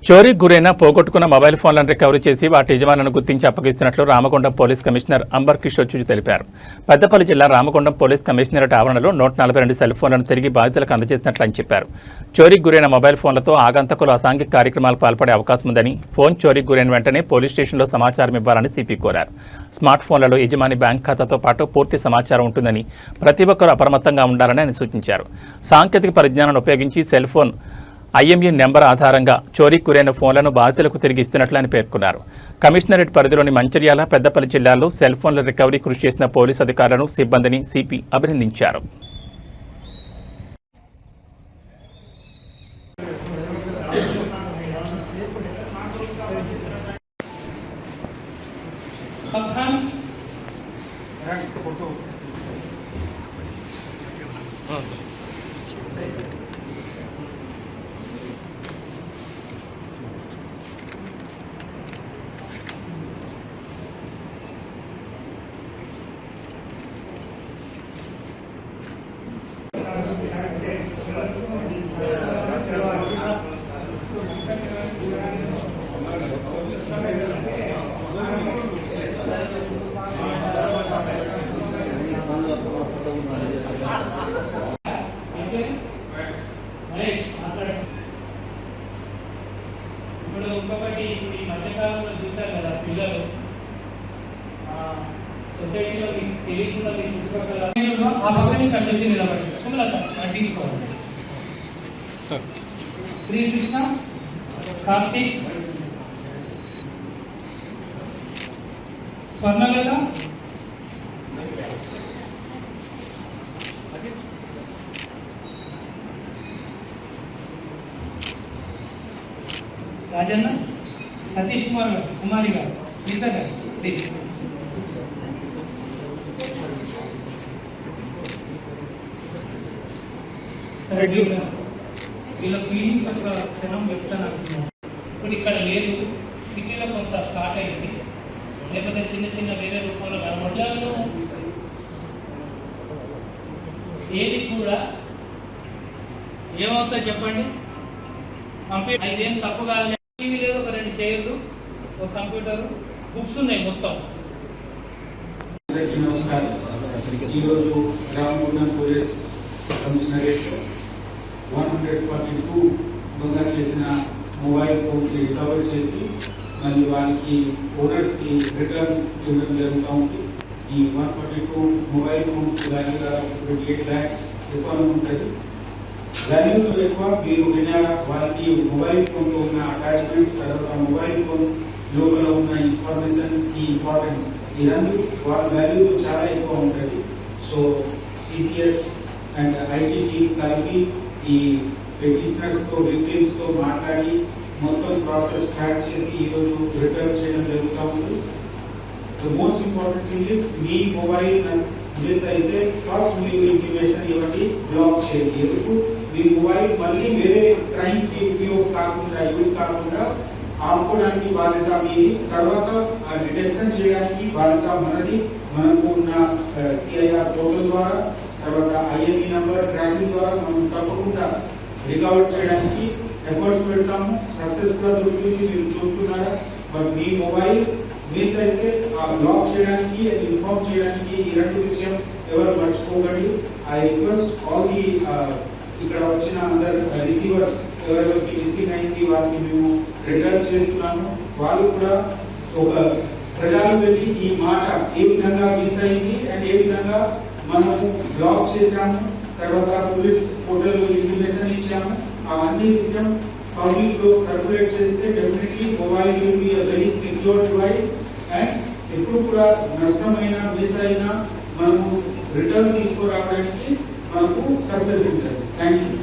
చోరీకి గురైన పోగొట్టుకున్న మొబైల్ ఫోన్లను రికవరీ చేసి వాటి యజమానులను గుర్తించి అప్పగిస్తున్నట్లు రామగుండం పోలీస్ కమిషనర్ అంబర్ కిషోర్ చుజు తెలిపారు. పెద్దపల్లి జిల్లా రామగుండం పోలీస్ కమిషనరేట్ ఆవరణలో 142 సెల్ ఫోన్లను తిరిగి బాధితులకు అందజేసినట్లు ఆయన చెప్పారు. చోరీకి గురైన మొబైల్ ఫోన్లతో ఆగంతకులు అసాంఘిక కార్యక్రమాలు పాల్పడే అవకాశం ఉందని, ఫోన్ చోరీకి గురైన వెంటనే పోలీస్ స్టేషన్లో సమాచారం ఇవ్వాలని సిపి కోరారు. స్మార్ట్ ఫోన్లలో యజమాని బ్యాంక్ ఖాతాతో పాటు పూర్తి సమాచారం ఉంటుందని, ప్రతి ఒక్కరూ అప్రమత్తంగా ఉండాలని ఆయన సూచించారు. సాంకేతిక పరిజ్ఞానాన్ని ఉపయోగించి సెల్ ఫోన్ IMEI నెంబర్ ఆధారంగా చోరీకి గురైన ఫోన్లను బాధితులకు తిరిగి ఇస్తున్నట్లు ఆయన పేర్కొన్నారు. కమిషనరేట్ పరిధిలోని మంచిర్యాల, పెద్దపల్లి జిల్లాల్లో సెల్ ఫోన్ల రికవరీ కృషి చేసిన పోలీసు అధికారులను, సిబ్బందిని సిపి అభినందించారు. ఇంకొకటి ఈ మధ్యకాలంలో చూశారు కదా, పిల్లలు సొసైటీలో మీకు తెలియకుండా మీ చుట్టుపక్కల ఆ పక్కనే కంటిన్యూ నిలబడి సుమలత తీసుకోవాలి. శ్రీకృష్ణ, కార్తీక్, స్వర్ణలత, రాజన్న, సతీష్ కుమార్ గారు, కుమారి గారు, మిగతా గారు ప్లీజ్. సరే, వీళ్ళ ఫీలింగ్స్ ఒక క్షణం చెప్తాను. ఇప్పుడు ఇక్కడ లేదు, సిటీలో కొంత స్టార్ట్ అయింది, లేకపోతే చిన్న చిన్న వేరే రూపంలో కనబడ్డాను. ఏది కూడా ఏమవుతుందో చెప్పండి. కంప్యూటర్ ఐదేం తప్పు కాదు, టీవీ లేదు, ఒక 2 చైర్లు, ఒక కంప్యూటర్, బుక్స్ ఉన్నాయి మొత్తం. నమస్కారం. ఈరోజు రామగుండం పోలీస్ కమిషనరేట్ 142 దొంగ చేసిన మొబైల్ ఫోన్ కి రికవర్ చేసి మళ్ళీ వారికి ఓనర్స్ కి రిటర్న్ ఇవ్వడం జరుగుతూ ఉంది. ఈ 142 మొబైల్ ఫోన్ దానిగా 28 lakhs ఎక్కువ ఉంటుంది. వాల్యూతో ఎక్కువ మీరు వినారా, వారికి మొబైల్ ఫోన్ లో ఉన్న అటాచ్మెంట్, తర్వాత మొబైల్ ఫోన్ లోపల ఉన్న ఇన్ఫర్మేషన్ కి ఇంపార్టెన్స్, ఇదంతా వాళ్ళ వాల్యూతో చాలా ఎక్కువ ఉంటుంది. So CCS and IT team కలిపి ఈ పెటిషనర్స్ తో, విక్టిమ్స్ తో మాట్లాడి మొత్తం ప్రాసెస్ స్టార్ట్ చేసి ఈరోజు రిటర్న్ చేయడం జరుగుతూ ఉంది. The most important thing is, me mobile miss అయితే ఫస్ట్ మీరు ఇంటిమేషన్ ఇవ్వండి, బ్లాక్ చేయండి. ఎందుకు మీ మొబైల్ మళ్ళీ వేరే క్రైమ్ కి ఉపయోగం కాకుండా, యూజ్ కాకుండా ఆపుకోవడానికి బాధ్యత మీది. తర్వాత డిటెక్షన్ చేయడానికి బాధ్యత మనది. మనకు ఉన్న CIR పోర్టల్ ద్వారా, తర్వాత IMEI నెంబర్ ట్రాకింగ్ ద్వారా మనం తప్పకుండా రికవర్ చేయడానికి ఎఫర్ట్స్ పెడతాము. సక్సెస్ కూడా దొరుకుతుంది, మీరు చూస్తున్నారా. బట్ మీ మొబైల్ మిస్ అయితే ఆ బ్లాక్ చేయడానికి, ఇన్ఫార్మ్ చేయడానికి ఈ 2 విషయం ఎవరు మర్చిపోకండి. ఐ రిక్వెస్ట్ ఆల్ ది ఇక్కడ వచ్చిన అందరు రిసీవర్స్ ఎవరికి మిస్సింగ్ అయింది వారికి మేము రిటర్న్ చేస్తున్నాము. వాళ్ళు కూడా ఒక ప్రజలు వెళ్ళి ఈ మాట ఏ విధంగా మిస్ అయింది అండ్ ఏ విధంగా మనము బ్లాక్ చేశాము, తర్వాత పోలీస్ పోర్టల్ ఇన్ఫర్మేషన్ ఇచ్చాము, అవన్నీ విషయం పబ్లిక్ లో సర్క్యులేట్ చేస్తే definitely mobile will be a very secure device. And ఎప్పుడు కూడా నష్టమైన, మిస్ అయినా మనము రిటర్న్ తీసుకురావడానికి మనకు సక్సెస్ ఉంటుంది. Thank you.